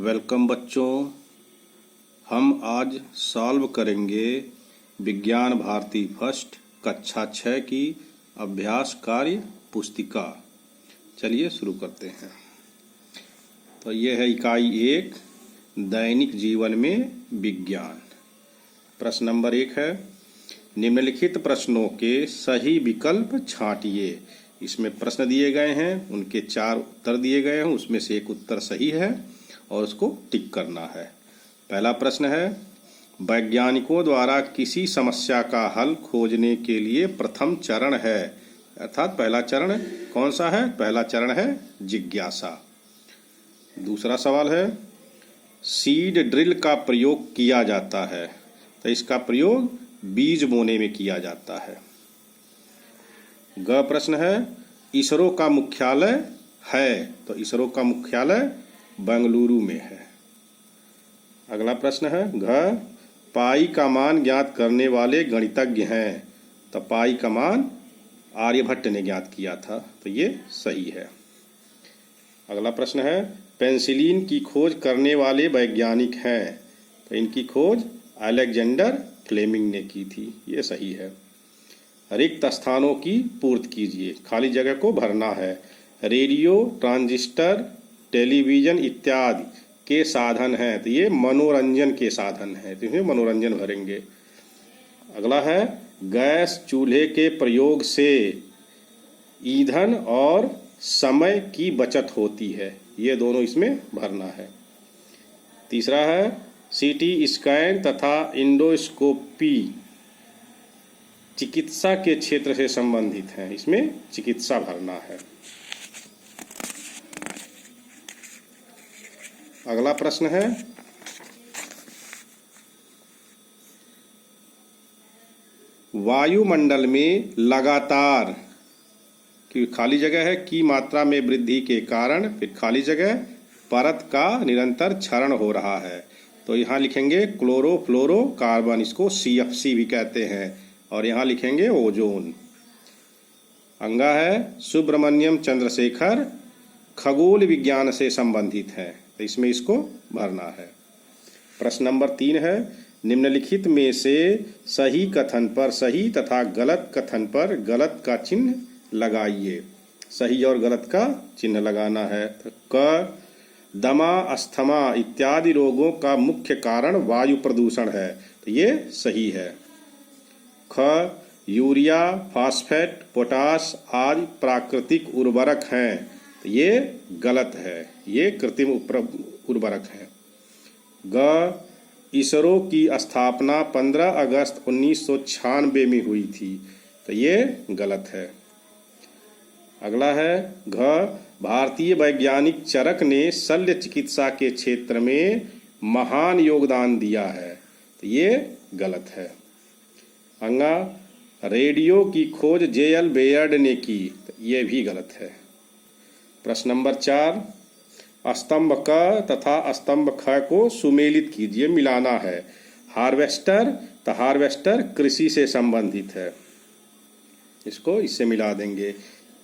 Welcome बच्चों। हम आज सॉल्व करेंगे विज्ञान भारती फर्स्ट कक्षा 6 की अभ्यास कार्य पुस्तिका। चलिए शुरू करते हैं। तो ये है इकाई 1 दैनिक जीवन में विज्ञान। प्रश्न नंबर 1 है, निम्नलिखित प्रश्नों के सही विकल्प छांटिए। इसमें प्रश्न दिए गए हैं, उनके 4 उत्तर दिए गए हैं, उसमें से एक उत्तर सही है और उसको टिक करना है। पहला प्रश्न है, वैज्ञानिकों द्वारा किसी समस्या का हल खोजने के लिए प्रथम चरण है, अर्थात पहला चरण कौन सा है? पहला चरण है जिज्ञासा। दूसरा सवाल है, सीड ड्रिल का प्रयोग किया जाता है, तो इसका प्रयोग बीज बोने में किया जाता है। ग प्रश्न है, इसरो का मुख्यालय है, तो इसरो का मुख्यालय बेंगलुरु में है। अगला प्रश्न है, घ पाई का मान ज्ञात करने वाले गणितज्ञ हैं, तो पाई का मान आर्यभट्ट ने ज्ञात किया था, तो ये सही है। अगला प्रश्न है, पेंसिलिन की खोज करने वाले वैज्ञानिक हैं, तो इनकी खोज अलेक्जेंडर फ्लेमिंग ने की थी, ये सही है। रिक्त स्थानों की पूर्ति कीजिए, खाली जगह को भरना है। रेडियो, ट्रांजिस्टर, टेलीविज़न इत्यादि के साधन हैं, तो ये मनोरंजन के साधन हैं, तो इसमें मनोरंजन भरेंगे। अगला है, गैस चूल्हे के प्रयोग से ईंधन और समय की बचत होती है, ये दोनों इसमें भरना है। तीसरा है, सीटी स्कैन तथा इंडोस्कोपी चिकित्सा के क्षेत्र से संबंधित हैं, इसमें चिकित्सा भरना है। अगला प्रश्न है, वायुमंडल में लगातार की खाली जगह है की मात्रा में वृद्धि के कारण, फिर खाली जगह परत का निरंतर क्षरण हो रहा है, तो यहाँ लिखेंगे क्लोरोफ्लोरोकार्बन, इसको CFC भी कहते हैं, और यहाँ लिखेंगे ओजोन। अंगा है, सुब्रमण्यम चंद्रशेखर खगोल विज्ञान से संबंधित हैं, तो इसमें इसको भरना है। प्रश्न नंबर 3 है, निम्नलिखित में से सही कथन पर सही तथा गलत कथन पर गलत का चिन्ह लगाइए। सही और गलत का चिन्ह लगाना है। तो क दमा, अस्थमा इत्यादि रोगों का मुख्य कारण वायु प्रदूषण है, तो ये सही है। ख यूरिया, फास्फेट, पोटाश आदि प्राकृतिक उर्वरक हैं, तो ये गलत है, ये कृत्रिम उर्वरक है। ग इसरो की स्थापना 15 अगस्त 1996 में हुई थी, तो ये गलत है। अगला है, घ भारतीय वैज्ञानिक चरक ने शल्य चिकित्सा के क्षेत्र में महान योगदान दिया है, तो ये गलत है। अंगा रेडियो की खोज J.L. बेयर्ड ने की, तो ये भी गलत है। प्रश्न नंबर 4, स्तंभ क तथा स्तंभ ख को सुमेलित कीजिए, मिलाना है। हार्वेस्टर, तो हार्वेस्टर कृषि से संबंधित है, इसको इससे मिला देंगे।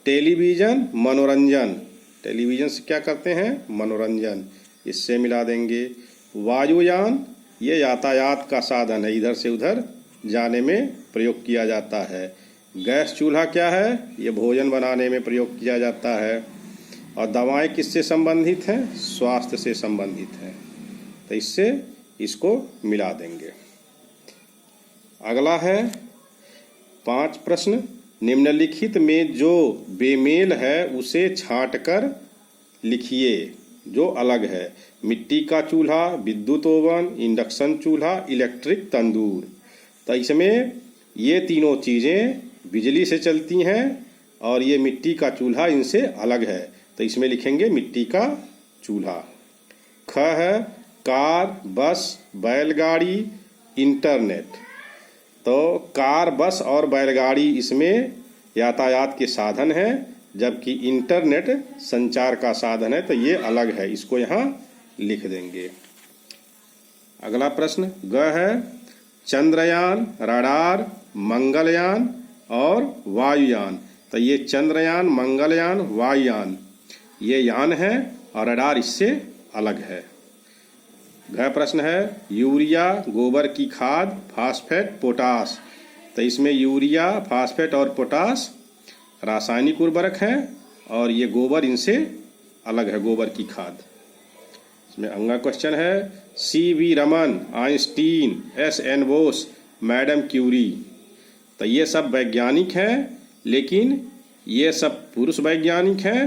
टेलीविज़न मनोरंजन, टेलीविज़न से क्या करते हैं? मनोरंजन, इससे मिला देंगे। वायुयान, ये यातायात का साधन है, इधर से उधर जाने में प्रयोग किया जाता है। गैस चूल्हा क्या है? ये भोजन बनाने में प्रयोग किया जाता है। और दवाएं किससे संबंधित हैं? स्वास्थ्य से संबंधित हैं, तो इससे इसको मिला देंगे। अगला है 5 प्रश्न, निम्नलिखित में जो बेमेल है उसे छांटकर लिखिए जो अलग है। मिट्टी का चूल्हा, विद्युत ओवन, इंडक्शन चूल्हा, इलेक्ट्रिक तंदूर, तो इसमें ये तीनों चीज़ें बिजली से चलती हैं और ये मिट्टी का चूल्हा इनसे अलग है, तो इसमें लिखेंगे मिट्टी का चूल्हा। ख है, कार, बस, बैलगाड़ी, इंटरनेट, तो कार, बस और बैलगाड़ी इसमें यातायात के साधन हैं, जबकि इंटरनेट संचार का साधन है, तो ये अलग है, इसको यहाँ लिख देंगे। अगला प्रश्न ग है, चंद्रयान, रडार, मंगलयान और वायुयान, तो ये चंद्रयान, मंगलयान, वायुयान ये यान है और रडार इससे अलग है। घ प्रश्न है यूरिया, गोबर की खाद, फास्फेट, पोटास। तो इसमें यूरिया, फास्फेट और पोटास रासायनिक उर्वरक हैं और ये गोबर इनसे अलग है, गोबर की खाद। इसमें अगला क्वेश्चन है C V. Raman, Einstein, S N. Bose, madam Curie. तो ये सब वैज्ञानिक हैं, लेकिन ये सब पुरुष वैज्ञानिक हैं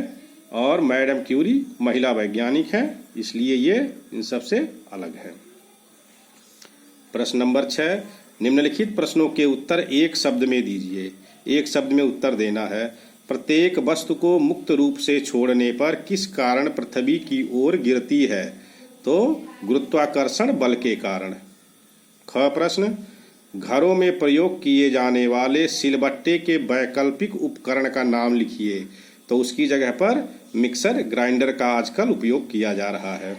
और मैडम क्यूरी महिला वैज्ञानिक हैं, इसलिए ये इन सब से अलग है। प्रश्न नंबर 6, निम्नलिखित प्रश्नों के उत्तर एक शब्द में दीजिए। एक शब्द में उत्तर देना है। प्रत्येक वस्तु को मुक्त रूप से छोड़ने पर किस कारण पृथ्वी की ओर गिरती है? तो गुरुत्वाकर्षण बल के कारण। ख प्रश्न, घरों में प्रयोग किए जाने वाले सिलबट्टे के वैकल्पिक उपकरण का नाम लिखिए। तो उसकी जगह पर मिक्सर ग्राइंडर का आजकल उपयोग किया जा रहा है।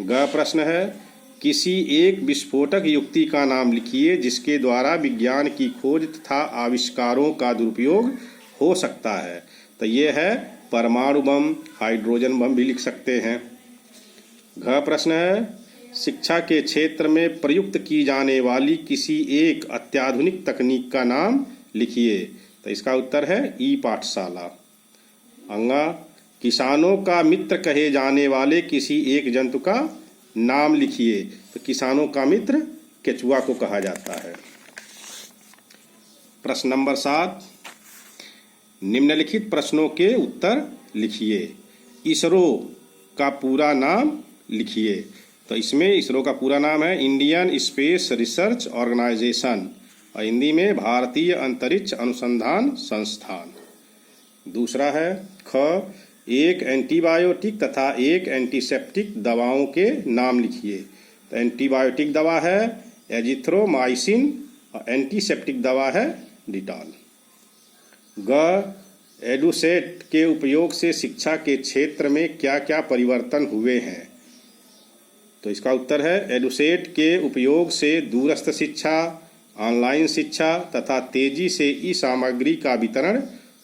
ग प्रश्न है किसी एक विस्फोटक युक्ति का नाम लिखिए जिसके द्वारा विज्ञान की खोज तथा आविष्कारों का दुरुपयोग हो सकता है। तो ये है परमाणु बम, हाइड्रोजन बम भी लिख सकते हैं। घ प्रश्न है शिक्षा के क्षेत्र में प्रयुक्त की जाने वाली किसी एक अत्याधुनिक तकनीक का नाम लिखिए। तो इसका उत्तर है ई पाठशाला। अंगा, किसानों का मित्र कहे जाने वाले किसी एक जंतु का नाम लिखिए। तो किसानों का मित्र केचुआ को कहा जाता है। प्रश्न नंबर 7, निम्नलिखित प्रश्नों के उत्तर लिखिए। इसरो का पूरा नाम लिखिए। तो इसमें इसरो का पूरा नाम है इंडियन स्पेस रिसर्च ऑर्गेनाइजेशन और हिंदी में भारतीय अंतरिक्ष अनुसंधान संस्थान। दूसरा है ख, एक एंटीबायोटिक तथा एक एंटीसेप्टिक दवाओं के नाम लिखिए। तो एंटीबायोटिक दवा है एजिथ्रोमाइसिन और एंटीसेप्टिक दवा है डिटॉल। ग, एडुसेट के उपयोग से शिक्षा के क्षेत्र में क्या क्या परिवर्तन हुए हैं? तो इसका उत्तर है एडुसेट के उपयोग से दूरस्थ शिक्षा, ऑनलाइन शिक्षा तथा तेजी से ई सामग्री का वितरण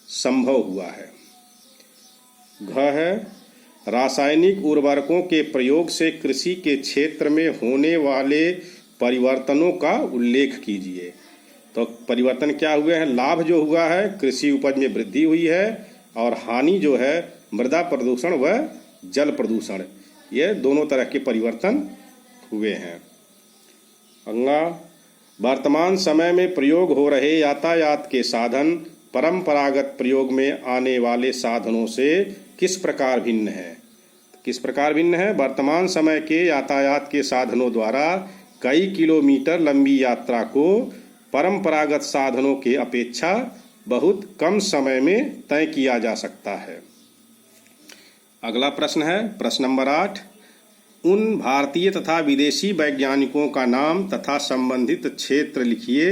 संभव हुआ है। घ है रासायनिक उर्वरकों के प्रयोग से कृषि के क्षेत्र में होने वाले परिवर्तनों का उल्लेख कीजिए। तो परिवर्तन क्या हुए हैं? लाभ जो हुआ है कृषि उपज में वृद्धि हुई है और हानि जो है मृदा प्रदूषण व जल प्रदूषण, ये दोनों तरह के परिवर्तन हुए हैं। अंगा, वर्तमान समय में प्रयोग हो रहे यातायात के साधन परंपरागत प्रयोग में आने वाले साधनों से किस प्रकार भिन्न है? किस प्रकार भिन्न है? वर्तमान समय के यातायात के साधनों द्वारा कई किलोमीटर लंबी यात्रा को परंपरागत साधनों के अपेक्षा बहुत कम समय में तय किया जा सकता है। अगला प्रश्न है प्रश्न नंबर 8, उन भारतीय तथा विदेशी वैज्ञानिकों का नाम तथा संबंधित क्षेत्र लिखिए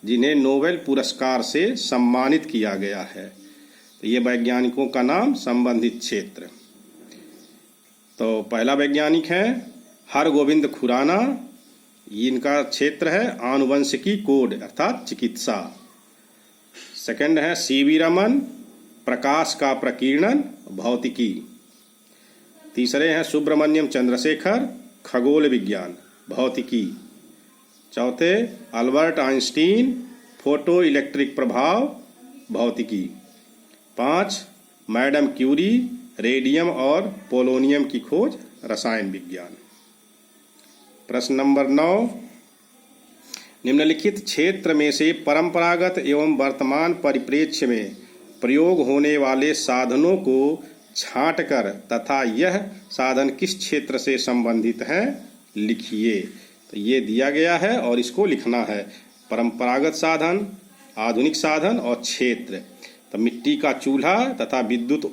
जिन्हें नोबेल पुरस्कार से सम्मानित किया गया है। तो ये वैज्ञानिकों का नाम, संबंधित क्षेत्र। तो पहला वैज्ञानिक है हरगोविंद खुराना, इनका क्षेत्र है आनुवंशिकी कोड अर्थात चिकित्सा। सेकंड है सी.वी. रमन, प्रकाश का प्रकीर्णन भौतिकी। तीसरे हैं सुब्रमण्यम चंद्रशेखर, खगोल विज्ञान भौतिकी। चौथे अल्बर्ट आइंस्टीन, फोटो इलेक्ट्रिक प्रभाव भौतिकी। 5 मैडम क्यूरी, रेडियम और पोलोनियम की खोज रसायन विज्ञान। प्रश्न नंबर 9, निम्नलिखित क्षेत्र में से परंपरागत एवं वर्तमान परिप्रेक्ष्य में प्रयोग होने वाले साधनों को छांटकर तथा यह साधन किस क्षेत्र से संबंधित हैं लिखिए। तो ये दिया गया है और इसको लिखना है। परंपरागत साधन, आधुनिक साधन और क्षेत्र। तो मिट्टी का चूल्हा तथा विद्युत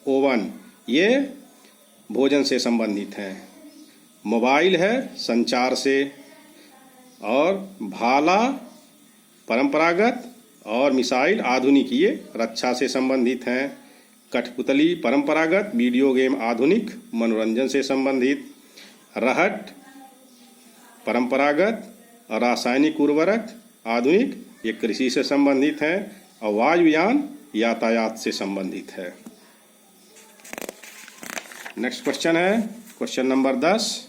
ओवन ये भोजन से संबंधित हैं। मोबाइल है संचार से, और भाला परंपरागत और मिसाइल आधुनिक ये रक्षा से संबंधित हैं। कठपुतली परंपरागत, वीडियो गेम आधुनिक मनोरंजन से संबंधित। रहट परंपरागत और रासायनिक उर्वरक आधुनिक ये कृषि से संबंधित हैं। और वायुयान यातायात से संबंधित है। नेक्स्ट क्वेश्चन है क्वेश्चन नंबर 10,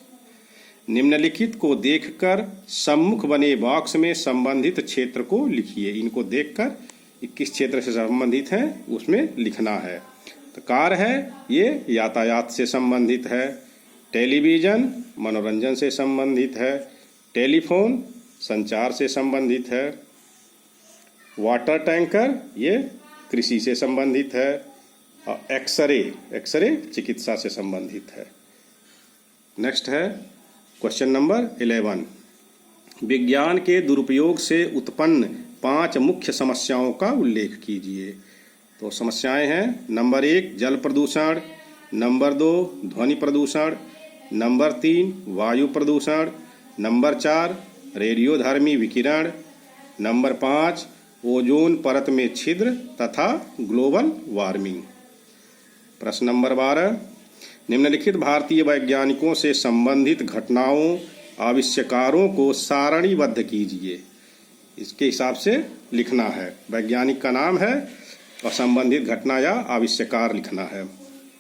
निम्नलिखित को देखकर सम्मुख बने बॉक्स में संबंधित क्षेत्र को लिखिए। इनको देखकर किस क्षेत्र से संबंधित है उसमें लिखना है। तो कार है, ये यातायात से संबंधित है। टेलीविज़न मनोरंजन से संबंधित है। टेलीफोन संचार से संबंधित है। वाटर टैंकर ये कृषि से संबंधित है। और एक्सरे चिकित्सा से संबंधित है। नेक्स्ट है क्वेश्चन नंबर 11। विज्ञान के दुरुपयोग से उत्पन्न 5 मुख्य समस्याओं का उल्लेख कीजिए। तो समस्याएं हैं, नंबर 1 जल प्रदूषण, नंबर 2 ध्वनि प्रदूषण, नंबर 3 वायु प्रदूषण, नंबर 4 रेडियोधर्मी विकिरण, नंबर 5 ओजोन परत में छिद्र तथा ग्लोबल वार्मिंग। प्रश्न नंबर 12, निम्नलिखित भारतीय वैज्ञानिकों से संबंधित घटनाओं आविष्कारों को सारणीबद्ध कीजिए। इसके हिसाब से लिखना है। वैज्ञानिक का नाम है और संबंधित घटना या आविष्कार लिखना है।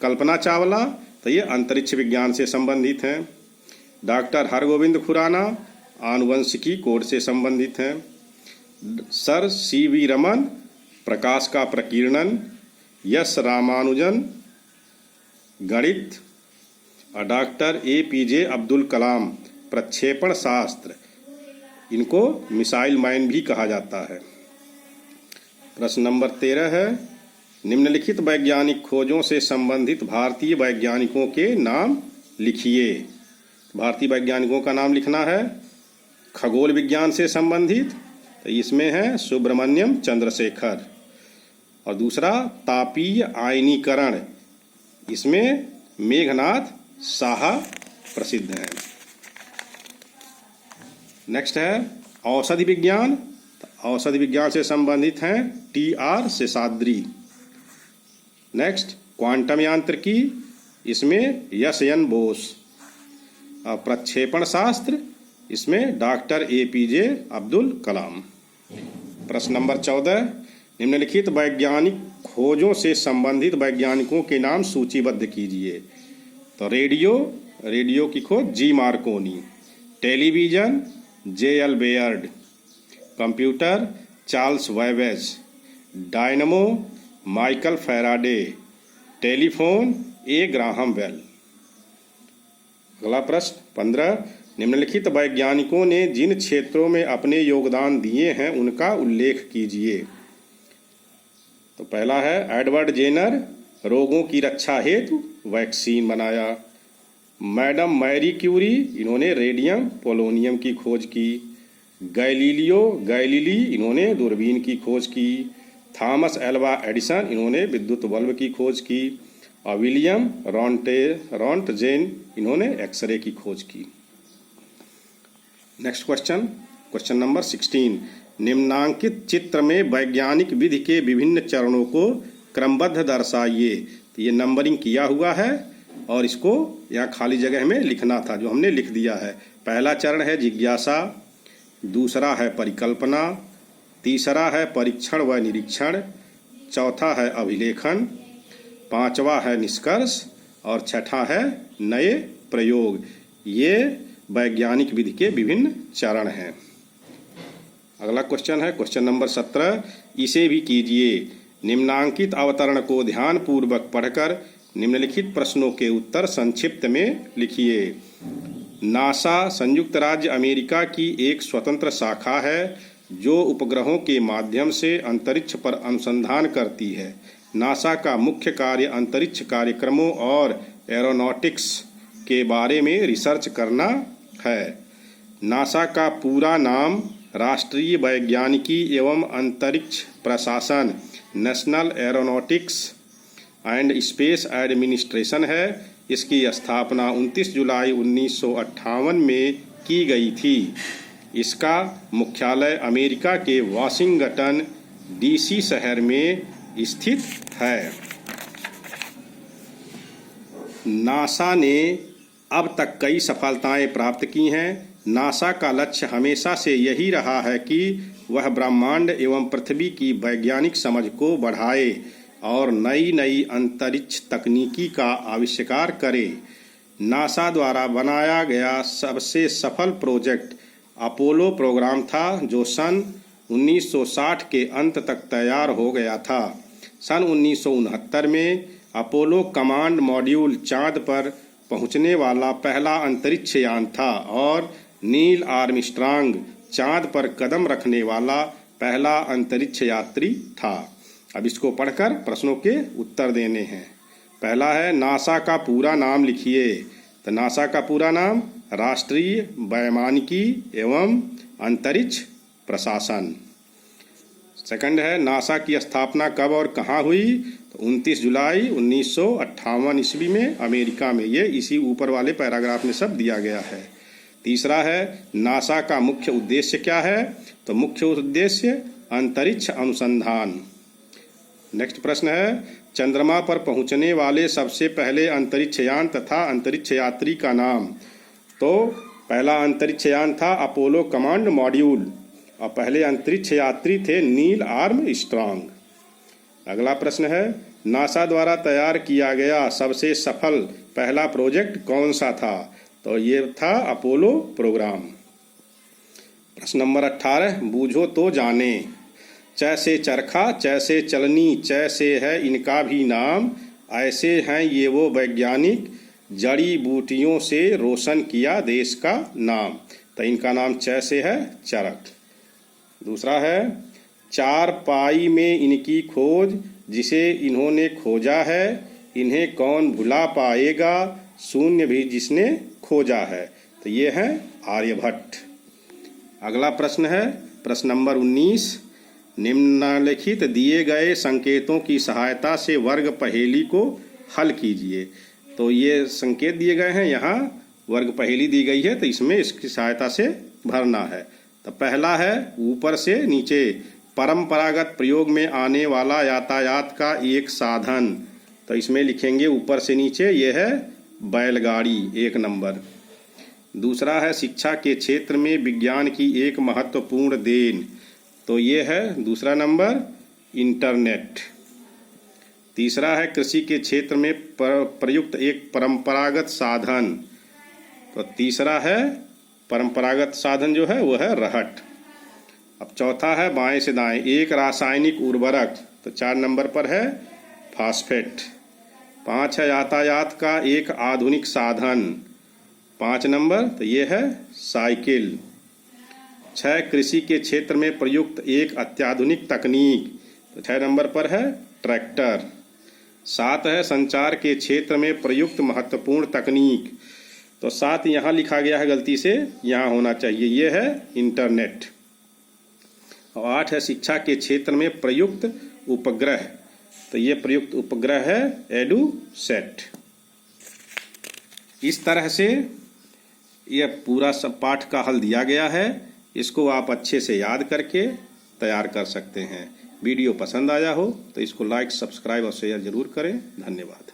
कल्पना चावला, तो ये अंतरिक्ष विज्ञान से संबंधित हैं। डॉक्टर हरगोविंद खुराना आनुवंशिकी कोड से संबंधित हैं। सर CV रमन प्रकाश का प्रकीर्णन, यस रामानुजन गणित, और डॉक्टर APJ अब्दुल कलाम प्रक्षेपण शास्त्र, इनको मिसाइल मैन भी कहा जाता है। प्रश्न नंबर 13 है, निम्नलिखित वैज्ञानिक खोजों से संबंधित भारतीय वैज्ञानिकों के नाम लिखिए। भारतीय वैज्ञानिकों का नाम लिखना है। खगोल विज्ञान से संबंधित, तो इसमें है सुब्रमण्यम चंद्रशेखर। और दूसरा तापीय आयनीकरण, इसमें मेघनाथ साहा प्रसिद्ध हैं। नेक्स्ट है औषधि विज्ञान। औषधि विज्ञान से संबंधित हैं TR शेषाद्री। नेक्स्ट क्वांटम यांत्रिकी, इसमें YS बोस। प्रक्षेपण शास्त्र, इसमें डॉक्टर APJ अब्दुल कलाम। प्रश्न नंबर 14, निम्नलिखित वैज्ञानिक खोजों से संबंधित वैज्ञानिकों के नाम सूचीबद्ध कीजिए। तो रेडियो की खोज G Marconi, television JL Baird, computer Charles Babbage, dynamo Michael Faraday, telephone A Graham Bell. अगला प्रश्न 15, निम्नलिखित वैज्ञानिकों ने जिन क्षेत्रों में अपने योगदान दिए हैं उनका उल्लेख कीजिए। तो पहला है एडवर्ड जेनर, रोगों की रक्षा हेतु वैक्सीन बनाया। मैडम मैरी क्यूरी, इन्होंने रेडियम पोलोनियम की खोज की। गैलीलियो गैलीली, इन्होंने दूरबीन की खोज की। थॉमस एल्वा एडिसन, इन्होंने विद्युत बल्ब की खोज की। और विलियम रॉन्टजेन, इन्होंने एक्सरे की खोज की। नेक्स्ट क्वेश्चन नंबर 16, निम्नांकित चित्र में वैज्ञानिक विधि के विभिन्न चरणों को क्रमबद्ध दर्शाइए। तो ये नंबरिंग किया हुआ है और इसको यहाँ खाली जगह में लिखना था, जो हमने लिख दिया है। पहला चरण है जिज्ञासा, दूसरा है परिकल्पना, तीसरा है परीक्षण व निरीक्षण, चौथा है अभिलेखन, पांचवा है निष्कर्ष और छठा है नए प्रयोग। ये वैज्ञानिक विधि के विभिन्न चरण हैं। अगला क्वेश्चन है क्वेश्चन नंबर 17, इसे भी कीजिए। निम्नांकित अवतरण को ध्यानपूर्वक पढ़कर निम्नलिखित प्रश्नों के उत्तर संक्षिप्त में लिखिए। नासा संयुक्त राज्य अमेरिका की एक स्वतंत्र शाखा है जो उपग्रहों के माध्यम से अंतरिक्ष पर अनुसंधान करती है। नासा का मुख्य कार्य अंतरिक्ष कार्यक्रमों और एरोनॉटिक्स के बारे में रिसर्च करना है। नासा का पूरा नाम राष्ट्रीय वैज्ञानिकी एवं अंतरिक्ष प्रशासन national aeronautics and space administration है। इसकी स्थापना 29 जुलाई 1958 में की गई थी। इसका मुख्यालय अमेरिका के वाशिंगटन DC शहर में स्थित है। नासा ने अब तक कई सफलताएं प्राप्त की हैं। नासा का लक्ष्य हमेशा से यही रहा है कि वह ब्रह्मांड एवं पृथ्वी की वैज्ञानिक समझ को बढ़ाए और नई नई अंतरिक्ष तकनीकी का आविष्कार करे। नासा द्वारा बनाया गया सबसे सफल प्रोजेक्ट अपोलो प्रोग्राम था, जो सन 1960 के अंत तक तैयार हो गया था। सन 1969 में अपोलो कमांड मॉड्यूल चांद पर पहुंचने वाला पहला अंतरिक्ष यान था और नील आर्मस्ट्रांग चांद पर कदम रखने वाला पहला अंतरिक्ष यात्री था। अब इसको पढ़कर प्रश्नों के उत्तर देने हैं। पहला है नासा का पूरा नाम लिखिए। तो नासा का पूरा नाम राष्ट्रीय वैमानिकी एवं अंतरिक्ष प्रशासन। सेकंड है नासा की स्थापना कब और कहाँ हुई? तो 29 जुलाई 1958 ईस्वी में अमेरिका में। ये इसी ऊपर वाले पैराग्राफ में सब दिया गया है। तीसरा है नासा का मुख्य उद्देश्य क्या है? तो मुख्य उद्देश्य अंतरिक्ष अनुसंधान। नेक्स्ट प्रश्न है चंद्रमा पर पहुंचने वाले सबसे पहले अंतरिक्ष यान तथा अंतरिक्ष यात्री का नाम। तो पहला अंतरिक्ष यान था अपोलो कमांड मॉड्यूल और पहले अंतरिक्ष यात्री थे नील आर्मस्ट्रांग। अगला प्रश्न है नासा द्वारा तैयार किया गया सबसे सफल पहला प्रोजेक्ट कौन सा था? तो ये था अपोलो प्रोग्राम। प्रश्न नंबर 18 बूझो तो जाने। जैसे चरखा जैसे चलनी जैसे है इनका भी नाम, ऐसे हैं ये वो वैज्ञानिक जड़ी बूटियों से रोशन किया देश का नाम। तो इनका नाम जैसे है चरक। दूसरा है चार पाई में इनकी खोज, जिसे इन्होंने खोजा है इन्हें कौन भुला पाएगा, शून्य भी जिसने खोजा है। तो ये है आर्यभट्ट। अगला प्रश्न है प्रश्न नंबर 19 निम्नलिखित दिए गए संकेतों की सहायता से वर्ग पहेली को हल कीजिए। तो ये संकेत दिए गए हैं, यहाँ वर्ग पहेली दी गई है, तो इसमें इसकी सहायता से भरना है। तो पहला है ऊपर से नीचे परंपरागत प्रयोग में आने वाला यातायात का एक साधन। तो इसमें लिखेंगे ऊपर से नीचे, ये है बैलगाड़ी 1 नंबर। दूसरा है शिक्षा के क्षेत्र में विज्ञान की एक महत्वपूर्ण देन। तो ये है दूसरा नंबर इंटरनेट। तीसरा है कृषि के क्षेत्र में प्रयुक्त एक परंपरागत साधन। तो तीसरा है परंपरागत साधन जो है वो है रहट। अब चौथा है बाएं से दाएं एक रासायनिक उर्वरक। तो 4 नंबर पर है फास्फेट। 5 है यातायात का एक आधुनिक साधन। 5 नंबर तो ये है साइकिल। 6 कृषि के क्षेत्र में प्रयुक्त एक अत्याधुनिक तकनीक। तो 6 नंबर पर है ट्रैक्टर। 7 है संचार के क्षेत्र में प्रयुक्त महत्वपूर्ण तकनीक। तो 7 यहाँ लिखा गया है गलती से, यहाँ होना चाहिए, ये है इंटरनेट। और 8 है शिक्षा के क्षेत्र में प्रयुक्त उपग्रह। तो ये प्रयुक्त उपग्रह है एडुसेट। इस तरह से यह पूरा सब पाठ का हल दिया गया है। इसको आप अच्छे से याद करके तैयार कर सकते हैं। वीडियो पसंद आया हो तो इसको लाइक, सब्सक्राइब और शेयर जरूर करें। धन्यवाद।